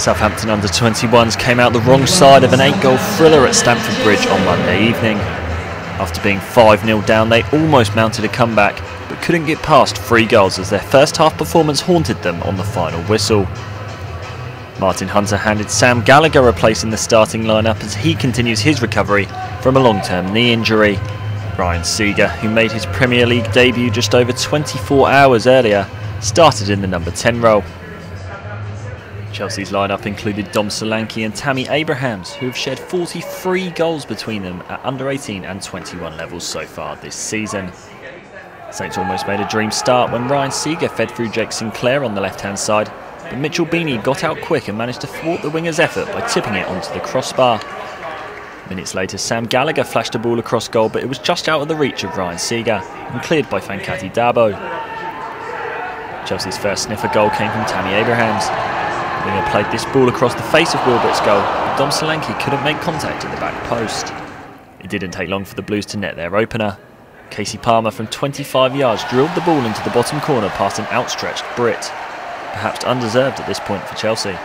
Southampton Under-21s came out the wrong side of an 8-goal thriller at Stamford Bridge on Monday evening. After being 5-0 down, they almost mounted a comeback, but couldn't get past 3 goals as their first half performance haunted them on the final whistle. Martin Hunter handed Sam Gallagher a place in the starting lineup as he continues his recovery from a long-term knee injury. Ryan Seager, who made his Premier League debut just over 24 hours earlier, started in the number 10 role. Chelsea's lineup included Dom Solanke and Tammy Abrahams, who have shared 43 goals between them at under-18 and 21 levels so far this season. Saints almost made a dream start when Ryan Seager fed through Jake Sinclair on the left-hand side, but Mitchell Beanie got out quick and managed to thwart the winger's effort by tipping it onto the crossbar. Minutes later, Sam Gallagher flashed a ball across goal, but it was just out of the reach of Ryan Seager and cleared by Fankati Dabo. Chelsea's first sniffer goal came from Tammy Abrahams. The winger played this ball across the face of Wilbert's goal, but Dom Solanke couldn't make contact at the back post. It didn't take long for the Blues to net their opener. Casey Palmer from 25 yards drilled the ball into the bottom corner past an outstretched Brit, perhaps undeserved at this point for Chelsea.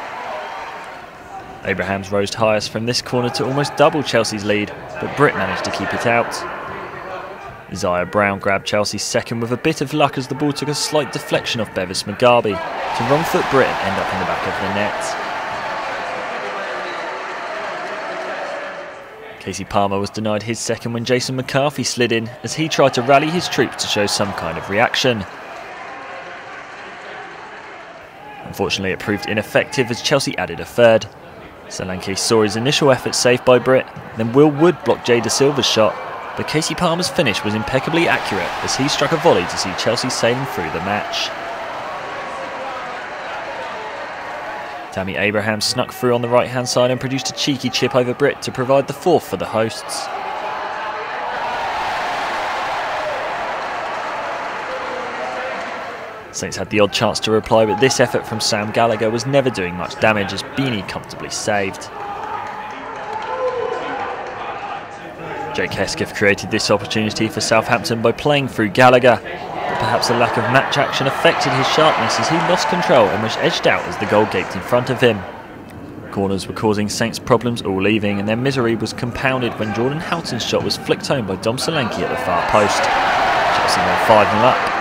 Abrahams rose highest from this corner to almost double Chelsea's lead, but Brit managed to keep it out. Isaiah Brown grabbed Chelsea's second with a bit of luck as the ball took a slight deflection off Bevis Mugabe to wrong-foot Brit and end up in the back of the net. Casey Palmer was denied his second when Jason McCarthy slid in as he tried to rally his troops to show some kind of reaction. Unfortunately, it proved ineffective as Chelsea added a third. Solanke saw his initial effort saved by Brit, then Will Wood blocked Jay Da Silva's shot, but Casey Palmer's finish was impeccably accurate as he struck a volley to see Chelsea sailing through the match. Tammy Abrahams snuck through on the right-hand side and produced a cheeky chip over Brit to provide the fourth for the hosts. Saints had the odd chance to reply, but this effort from Sam Gallagher was never doing much damage as Beanie comfortably saved. Jake Hesketh created this opportunity for Southampton by playing through Gallagher, but perhaps the lack of match action affected his sharpness as he lost control and was edged out as the goal gaped in front of him. Corners were causing Saints problems all evening, and their misery was compounded when Jordan Houghton's shot was flicked home by Dom Solanke at the far post. Chelsea were 5-0 up.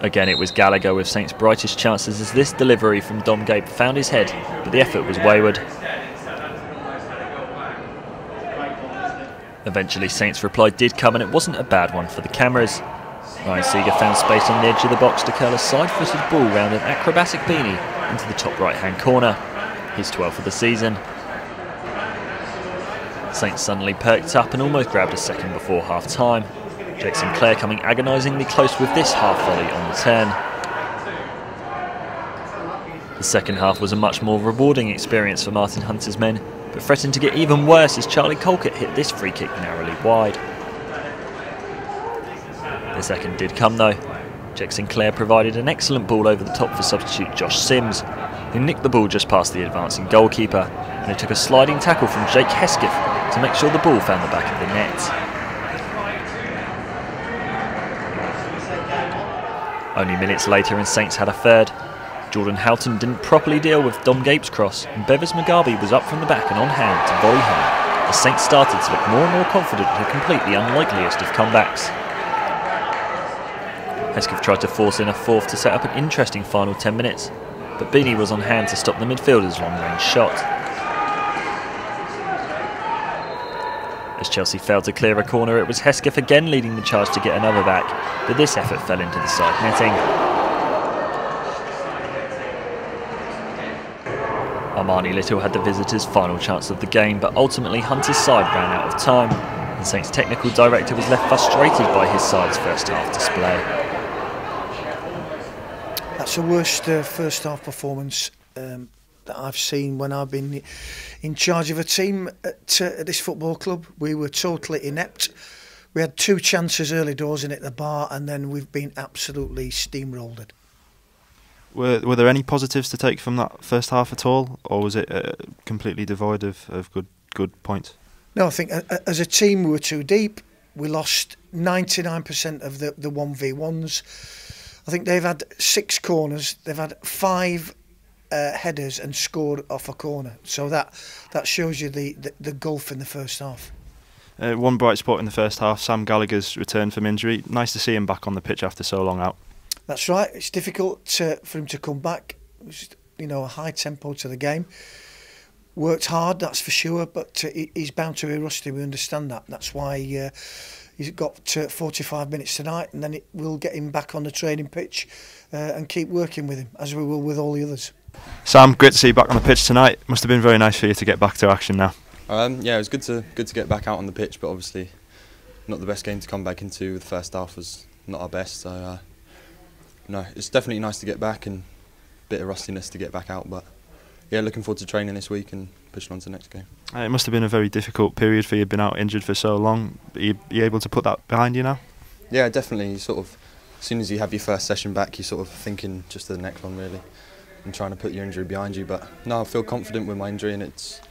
Again, it was Gallagher with Saints' brightest chances as this delivery from Dom Gape found his head, but the effort was wayward. Eventually, Saints' reply did come, and it wasn't a bad one for the cameras. Ryan Seager found space on the edge of the box to curl a side-footed ball round an acrobatic Beanie into the top right-hand corner, his 12th of the season. Saints suddenly perked up and almost grabbed a second before half-time. Jake Sinclair coming agonisingly close with this half volley on the turn. The second half was a much more rewarding experience for Martin Hunter's men, but threatened to get even worse as Charlie Colkett hit this free kick narrowly wide. The second did come though. Jake Sinclair provided an excellent ball over the top for substitute Josh Sims, who nicked the ball just past the advancing goalkeeper, and it took a sliding tackle from Jake Hesketh to make sure the ball found the back of the net. Only minutes later and Saints had a third. Jordan Houghton didn't properly deal with Dom Gape's cross, and Bevis Mugabe was up from the back and on hand to volley home. The Saints started to look more and more confident to complete the unlikeliest of comebacks. Hesketh tried to force in a fourth to set up an interesting final 10 minutes, but Beanie was on hand to stop the midfielder's long-range shot. As Chelsea failed to clear a corner, it was Hesketh again leading the charge to get another back, but this effort fell into the side netting. Armani Little had the visitors' final chance of the game, but ultimately Hunter's side ran out of time, and Saints' technical director was left frustrated by his side's first half display. That's the worst first half performance that I've seen when I've been in charge of a team at this football club. We were totally inept. We had 2 chances early doors in at the bar, and then we've been absolutely steamrolled. Were there any positives to take from that first half at all, or was it completely devoid of good points? No, I think as a team we were too deep. We lost 99% of the 1v1s. I think they've had 6 corners, they've had 5 headers and scored off a corner. So that shows you the gulf in the first half. One bright spot in the first half, Sam Gallagher's return from injury. Nice to see him back on the pitch after so long out. That's right. It's difficult for him to come back. It was, a high tempo to the game. Worked hard, that's for sure, but he's bound to be rusty. We understand that. That's why he's got 45 minutes tonight, and then we'll get him back on the training pitch and keep working with him, as we will with all the others. Sam, great to see you back on the pitch tonight. Must have been very nice for you to get back to action now. Yeah, it was good to get back out on the pitch, but obviously not the best game to come back into. The first half was not our best, so no, it's definitely nice to get back and a bit of rustiness to get back out. But yeah, looking forward to training this week and pushing on to the next game. It must have been a very difficult period for you, been out injured for so long. Are you able to put that behind you now? Yeah, definitely. Sort of, as soon as you have your first session back, you're sort of thinking just to the next one really, and trying to put your injury behind you. But no, I feel confident with my injury, and it's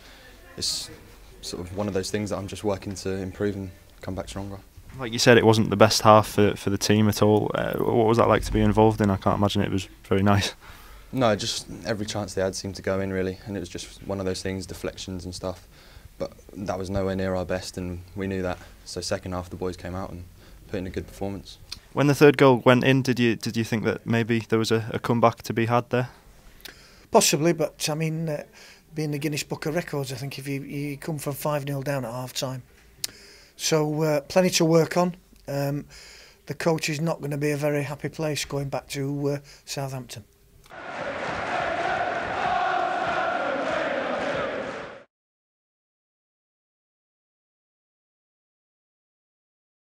sort of one of those things that I'm just working to improve and come back stronger. Like you said, it wasn't the best half for the team at all. What was that like to be involved in? I can't imagine it was very nice. No, just every chance they had seemed to go in really, and it was just one of those things, deflections and stuff. But that was nowhere near our best, and we knew that. So second half, the boys came out and put in a good performance. When the third goal went in, did you think that maybe there was a comeback to be had there? Possibly, but I mean, being the Guinness Book of Records, I think if you come from 5-0 down at half time, so plenty to work on. The coach is not going to be a very happy place going back to Southampton.